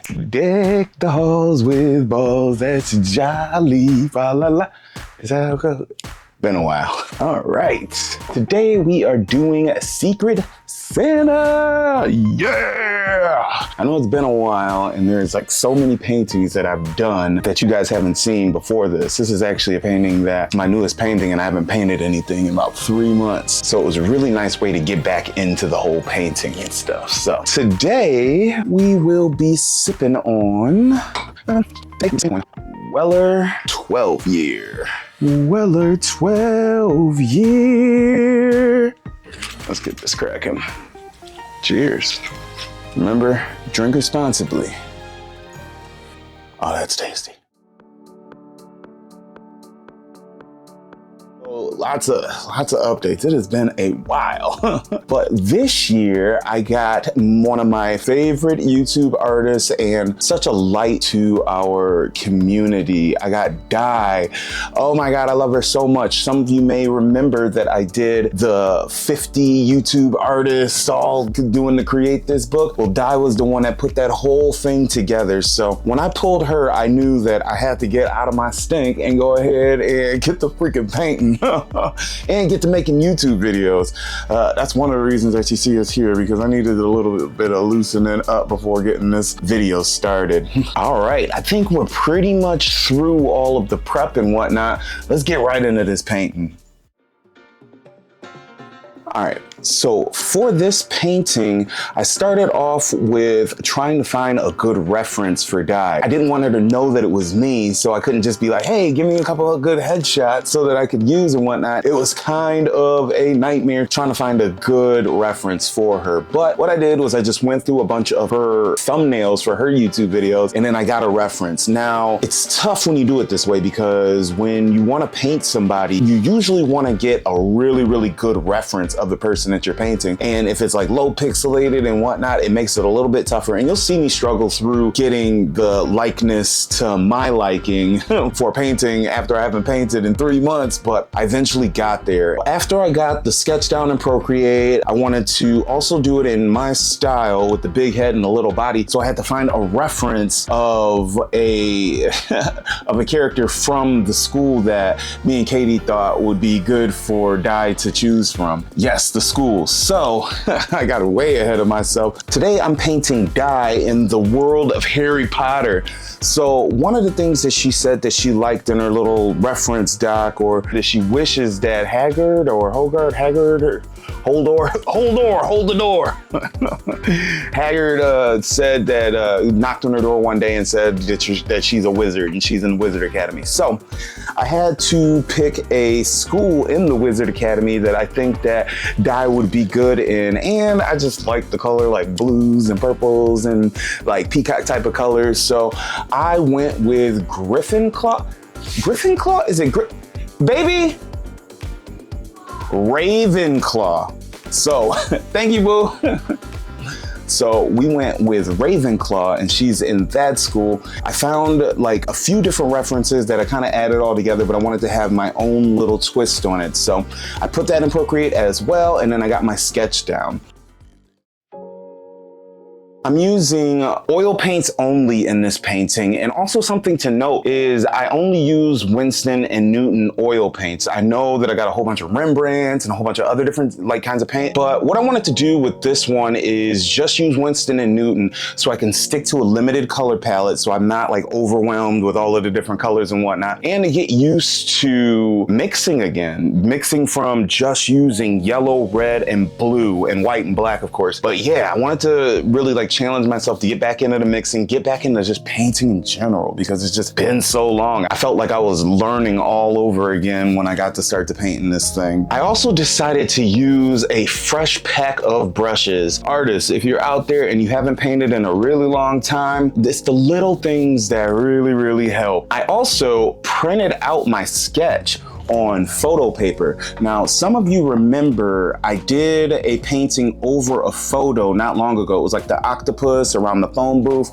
Deck the halls with balls, that's jolly, fa la la. Is that how it goes? Been a while. All right. Today we are doing a Secret Santa. Yeah! I know it's been a while and there's like so many paintings that I've done that you guys haven't seen before this. This is actually a painting that's my newest painting and I haven't painted anything in about 3 months. So it was a really nice way to get back into the whole painting and stuff. So today we will be sipping on Weller 12 year. Weller 12 year. Let's get this cracking. Cheers. Remember, drink responsibly. Oh, that's tasty. Lots of updates. It has been a while. But this year I got one of my favorite YouTube artists and such a light to our community. I got Di. Oh my God, I love her so much. Some of you may remember that I did the 50 YouTube artists all doing to create this book. Well, Di was the one that put that whole thing together. So when I pulled her, I knew that I had to get out of my stink and go ahead and get the freaking painting. And get to making YouTube videos. That's one of the reasons that you see us here, because I needed a little bit of loosening up before getting this video started. All right, I think we're pretty much through all of the prep and whatnot. Let's get right into this painting. All right, so for this painting, I started off with trying to find a good reference for Di. I didn't want her to know that it was me, so I couldn't just be like, hey, give me a couple of good headshots so that I could use and whatnot. It was kind of a nightmare trying to find a good reference for her. But what I did was I just went through a bunch of her thumbnails for her YouTube videos, and then I got a reference. Now, it's tough when you do it this way because when you want to paint somebody, you usually want to get a really, really good reference of the person that you're painting. And if it's like low pixelated and whatnot, it makes it a little bit tougher. And you'll see me struggle through getting the likeness to my liking for painting after I haven't painted in 3 months, but I eventually got there. After I got the sketch down in Procreate, I wanted to also do it in my style with the big head and the little body. So I had to find a reference of a of a character from the school that me and Katie thought would be good for Di to choose from. Yes, the school. So I got way ahead of myself. Today I'm painting Di in the world of Harry Potter. So one of the things that she said that she liked in her little reference doc, or that she wishes that Haggard or Hogarth, Haggard or hold the door. Haggard said that, knocked on her door one day and said that she's a wizard and she's in the Wizard Academy. So I had to pick a school in the Wizard Academy that I think that Di would be good in. And I just like the color, like blues and purples and like peacock type of colors. So I went with Gryffindor. Gryffindor? Is it baby? Ravenclaw. So thank you, boo. So we went with Ravenclaw and she's in that school. I found like a few different references that I kind of added all together, but I wanted to have my own little twist on it. So I put that in Procreate as well, and then I got my sketch down. I'm using oil paints only in this painting, and also something to note is I only use Winston and Newton oil paints. I know that I got a whole bunch of Rembrandts and a whole bunch of other different like kinds of paint, but what I wanted to do with this one is just use Winston and Newton so I can stick to a limited color palette so I'm not like overwhelmed with all of the different colors and whatnot, and to get used to mixing again, mixing from just using yellow, red, and blue, and white and black, of course. But yeah, I wanted to really like challenge myself to get back into the mixing, get back into just painting in general, because it's just been so long. I felt like I was learning all over again when I got to start to painting this thing. I also decided to use a fresh pack of brushes. Artists, if you're out there and you haven't painted in a really long time, it's the little things that really, really help. I also printed out my sketch on photo paper. Now, some of you remember I did a painting over a photo not long ago. It was like the octopus around the phone booth.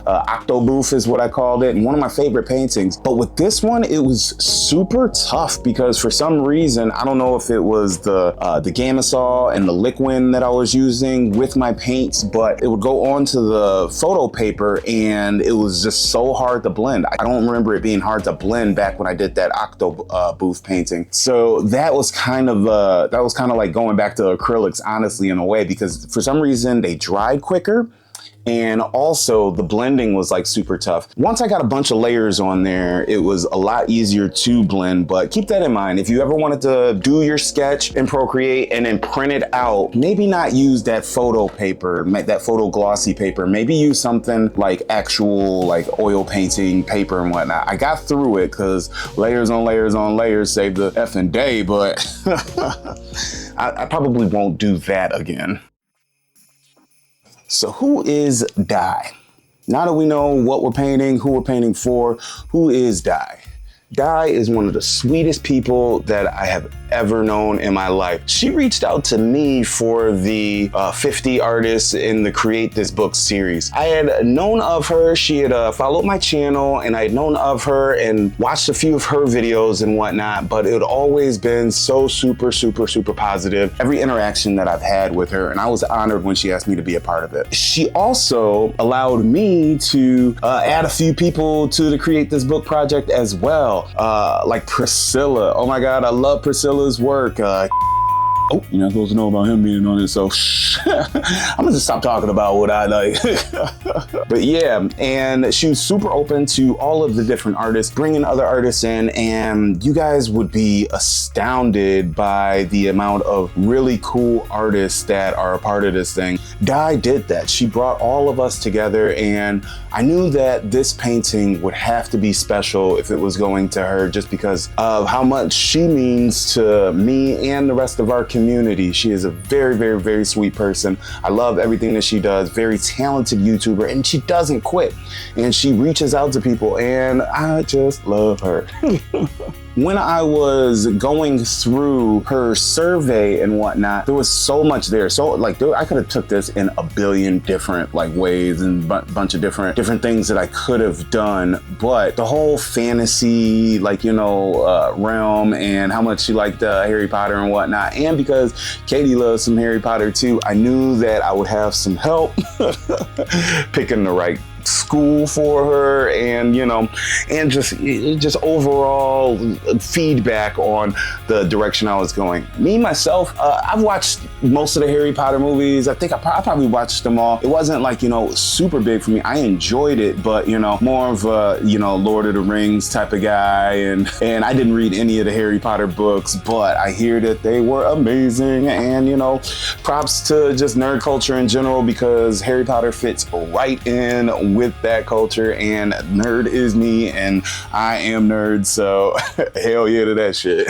Octo booth is what I called it, and one of my favorite paintings. But with this one, it was super tough because for some reason, I don't know if it was the Gamasol and the liquid that I was using with my paints, but it would go onto the photo paper and it was just so hard to blend. I don't remember it being hard to blend back when I did that octo booth painting. So that was kind of like going back to acrylics, honestly, in a way, because for some reason they dried quicker. And also the blending was like super tough. Once I got a bunch of layers on there, it was a lot easier to blend, but keep that in mind. If you ever wanted to do your sketch in Procreate and then print it out, maybe not use that photo paper, that photo glossy paper, maybe use something like actual like oil painting paper and whatnot. I got through it because layers on layers on layers saved the effing day, but I probably won't do that again. So who is Dai? Now that we know what we're painting, who we're painting for, who is Dai? Dai is one of the sweetest people that I have ever known in my life. She reached out to me for the 50 artists in the Create This Book series. I had known of her. She had followed my channel, and I had known of her and watched a few of her videos and whatnot, but it had always been so super positive. Every interaction that I've had with her, and I was honored when she asked me to be a part of it. She also allowed me to add a few people to the Create This Book project as well. Like Priscilla. Oh my God, I love Priscilla's work. Oh, you're not supposed to know about him being on it, so I'm gonna just stop talking about what I like. But yeah, and she was super open to all of the different artists, bringing other artists in, and you guys would be astounded by the amount of really cool artists that are a part of this thing. Dai did that. She brought all of us together, and I knew that this painting would have to be special if it was going to her, just because of how much she means to me and the rest of our community. She is a very sweet person. I love everything that she does. Very talented YouTuber, and she doesn't quit. And she reaches out to people, and I just love her. When I was going through her survey and whatnot, there was so much there. So like, I could have took this in a billion different like ways and bunch of different things that I could have done. But the whole fantasy, like, you know, realm, and how much she liked Harry Potter and whatnot, and because Katie loves some Harry Potter too, I knew that I would have some help picking the right school for her, and you know, and just overall feedback on the direction I was going. Me myself, I've watched most of the Harry Potter movies. I think I probably watched them all. It wasn't like, you know, super big for me. I enjoyed it, but you know, more of a, you know, Lord of the Rings type of guy, and I didn't read any of the Harry Potter books, but I hear that they were amazing, and you know, props to just nerd culture in general, because Harry Potter fits right in with that culture, and nerd is me, and I am nerd, so hell yeah to that shit.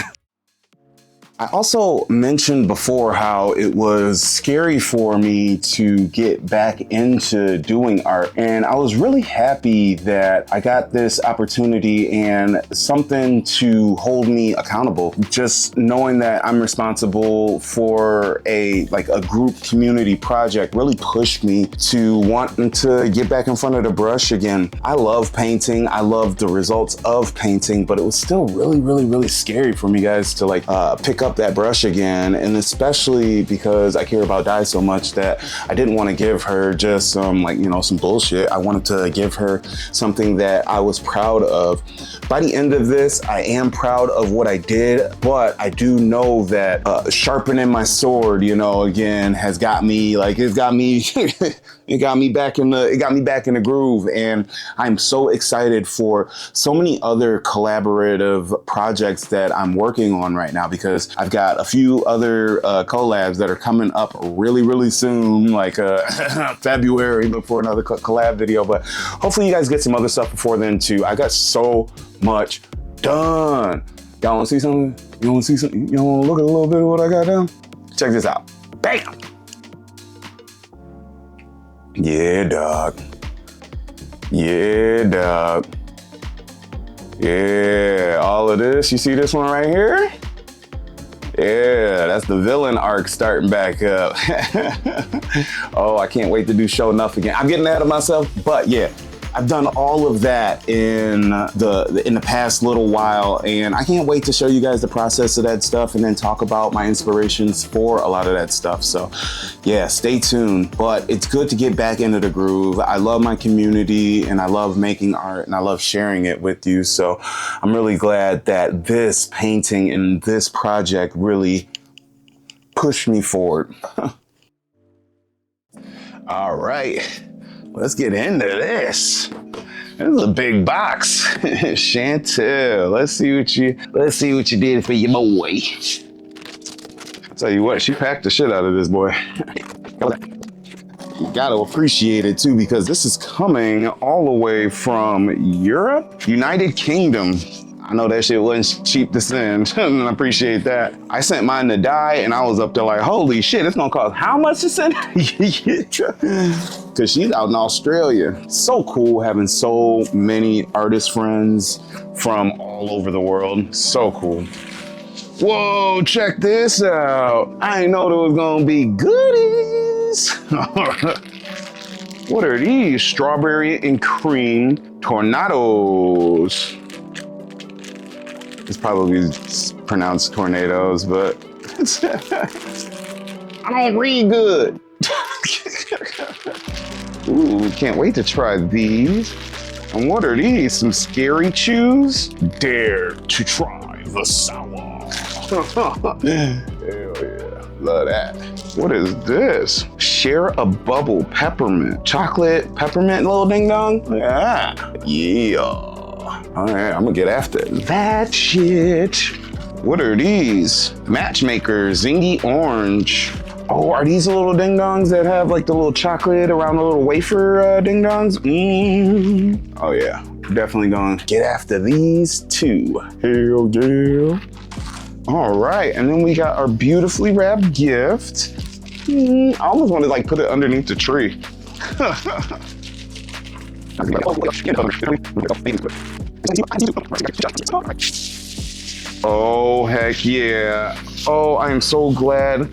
I also mentioned before how it was scary for me to get back into doing art, and I was really happy that I got this opportunity and something to hold me accountable. Just knowing that I'm responsible for a group community project really pushed me to wanting to get back in front of the brush again. I love painting. I love the results of painting, but it was still really scary for me guys to pick up that brush again, and especially because I care about Dai so much that I didn't want to give her just some some bullshit. I wanted to give her something that I was proud of. By the end of this, I am proud of what I did, but I do know that sharpening my sword, again, has got me it got me back in the groove, and I'm so excited for so many other collaborative projects that I'm working on right now, because I've got a few other collabs that are coming up really soon, like February. Look for another collab video, but hopefully you guys get some other stuff before then too. I got so much done. Y'all wanna see something? You wanna see something? You wanna look at a little bit of what I got done? Check this out. Bam! Yeah, dog. Yeah, dog. Yeah, all of this. You see this one right here? Yeah, that's the villain arc starting back up. Oh, I can't wait to do Show Enough again. I'm getting ahead of myself, but yeah, I've done all of that in the past little while, and I can't wait to show you guys the process of that stuff and then talk about my inspirations for a lot of that stuff. So yeah, stay tuned. But it's good to get back into the groove. I love my community and I love making art and I love sharing it with you. So I'm really glad that this painting and this project really pushed me forward. All right. Let's get into this. This is a big box. Chantel, let's see what you did for your boy. I'll tell you what, she packed the shit out of this boy. You gotta appreciate it too, because this is coming all the way from Europe, United Kingdom. I know that shit wasn't cheap to send, and I appreciate that. I sent mine to Dye, and I was up there like, holy shit, it's gonna cost how much to send? Because she's out in Australia. So cool having so many artist friends from all over the world. So cool. Whoa, check this out. I didn't know there was gonna be goodies. What are these? Strawberry and cream tornadoes. It's probably pronounced tornadoes, but I don't read good. Ooh, can't wait to try these. And what are these? Some scary chews? Dare to try the sour. Hell yeah, love that. What is this? Share a bubble peppermint. Chocolate peppermint little ding dong? Yeah. All right, I'm gonna get after that shit. What are these? Matchmakers, zingy orange. Oh, are these the little ding dongs that have like the little chocolate around the little wafer ding dongs? Oh yeah, definitely gonna get after these too. Hell yeah. All right, and then we got our beautifully wrapped gift. I almost want to like put it underneath the tree. Oh, heck yeah. Oh, I am so glad.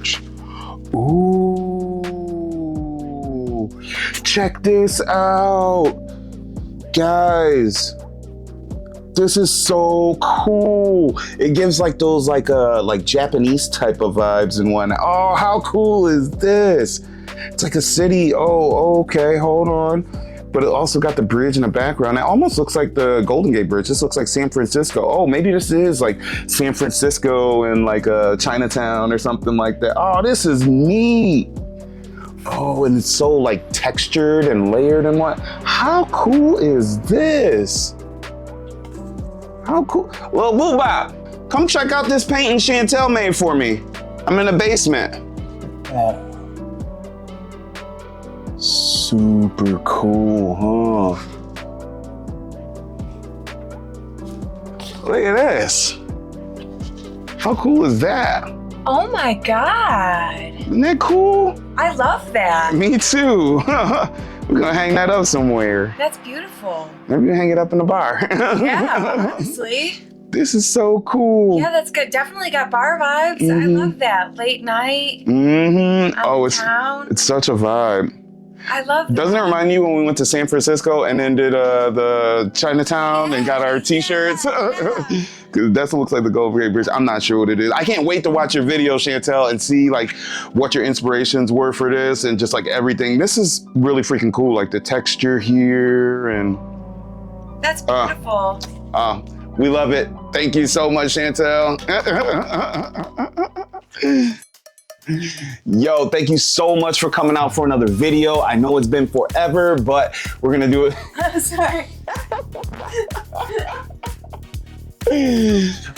Ooh, check this out. Guys, this is so cool. It gives like those like Japanese type of vibes and whatnot. Oh, how cool is this? It's like a city. Oh, okay, hold on. But it also got the bridge in the background. It almost looks like the Golden Gate Bridge. This looks like San Francisco. Oh, maybe this is like San Francisco and like Chinatown or something like that. Oh, this is neat. Oh, and it's so like textured and layered and what. How cool is this? How cool. Well, Boo Bop, come check out this painting Chantel made for me. I'm in the basement. Super cool, huh? Look at this. How cool is that? Oh my God. Isn't that cool? I love that. Me too. We're gonna hang that up somewhere. That's beautiful. Maybe hang it up in the bar. Yeah, honestly. This is so cool. Yeah, that's good. Definitely got bar vibes. I love that. Late night. Oh, it's such a vibe. I love that. Doesn't it remind you when we went to San Francisco and then did the Chinatown and got our t-shirts? Because that's what looks like the Golden Gate Bridge. I'm not sure what it is. I can't wait to watch your video, Chantel, and see like what your inspirations were for this and just like everything. This is really freaking cool, like the texture here and... That's beautiful. We love it. Thank you so much, Chantel. Yo, thank you so much for coming out for another video. I know it's been forever, but we're gonna do it. I'm sorry.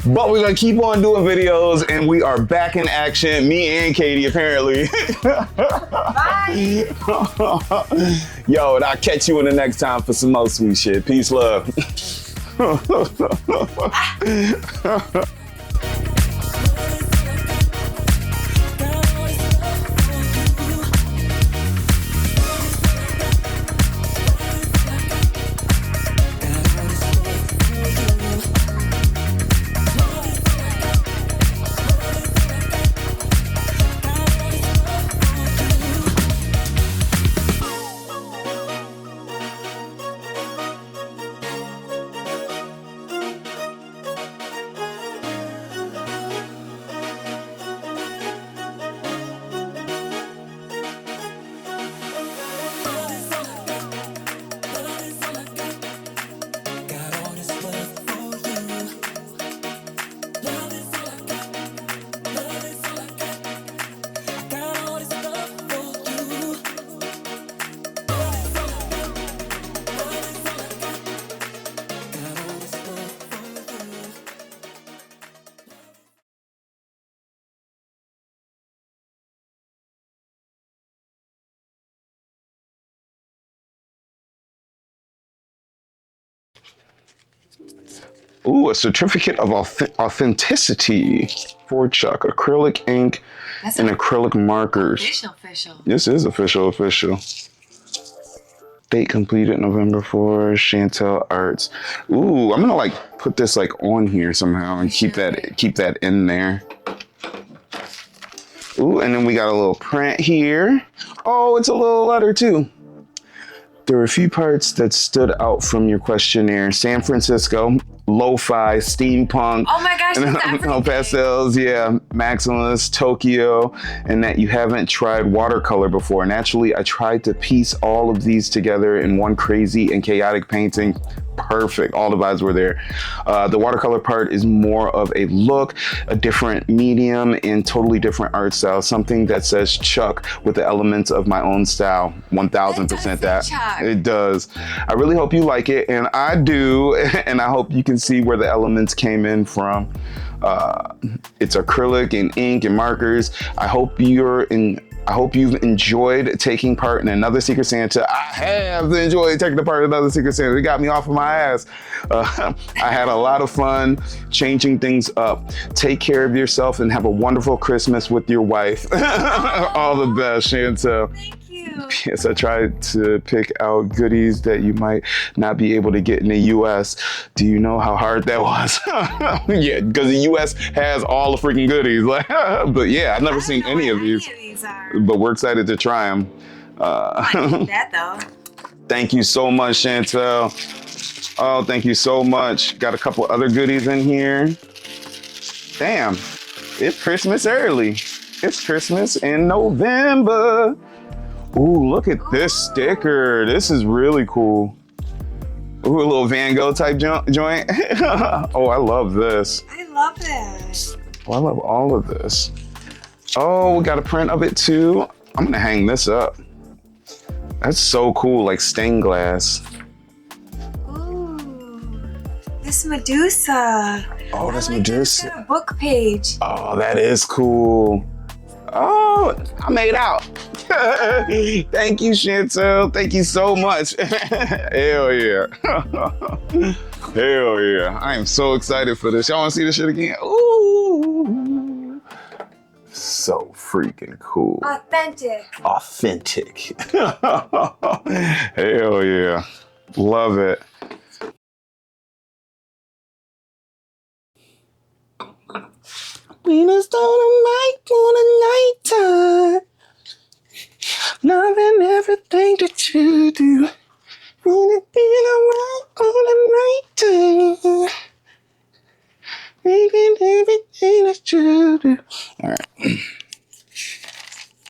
But we're gonna keep on doing videos and we are back in action. Me and Katie, apparently. Bye. Yo, and I'll catch you in the next time for some more sweet shit. Peace, love. Ooh, a certificate of authenticity for Chuck. Acrylic ink and acrylic markers. Official. This is official. Date completed November 4, Chantel Arts. Ooh, I'm gonna like put this like on here somehow and keep that in there. Ooh, and then we got a little print here. Oh, it's a little letter too. There were a few parts that stood out from your questionnaire. San Francisco, lo-fi, steampunk. Oh my gosh, that's everything. Pastels, yeah, maximalist, Tokyo, and that you haven't tried watercolor before. Naturally, I tried to piece all of these together in one crazy and chaotic painting. Perfect, all the vibes were there. The watercolor part is more of a look, a different medium, and totally different art style. Something that says Chuck with the elements of my own style. 1000% that. Chuck. It does. I really hope you like it, and I do, and I hope you can see where the elements came in from. It's acrylic and ink and markers. I hope you've enjoyed taking part in another Secret Santa. I have enjoyed taking part in another Secret Santa. It got me off of my ass. I had a lot of fun changing things up. Take care of yourself and have a wonderful Christmas with your wife. All the best, Chantel. Thank you. Yes, I tried to pick out goodies that you might not be able to get in the US. Do you know how hard that was? Yeah, because the US has all the freaking goodies. But yeah, I've never seen any of these. But we're excited to try them. I need that though. Thank you so much, Chantel. Oh, thank you so much. Got a couple other goodies in here. Damn, it's Christmas early. It's Christmas in November. Ooh, look at this sticker. This is really cool. Ooh, a little Van Gogh type joint. Oh, I love this. I love it. Oh, I love all of this. Oh, we got a print of it too. I'm gonna hang this up. That's so cool, like stained glass. Ooh, this Medusa. Oh, that's Medusa. A book page. Oh, that is cool. Oh, I made out. Thank you, Chantel. Thank you so much. Hell yeah. Hell yeah. I am so excited for this. Y'all wanna see this shit again? Ooh. So freaking cool. Authentic. Hell yeah. Love it. When it's on a nighttime, loving everything that you do.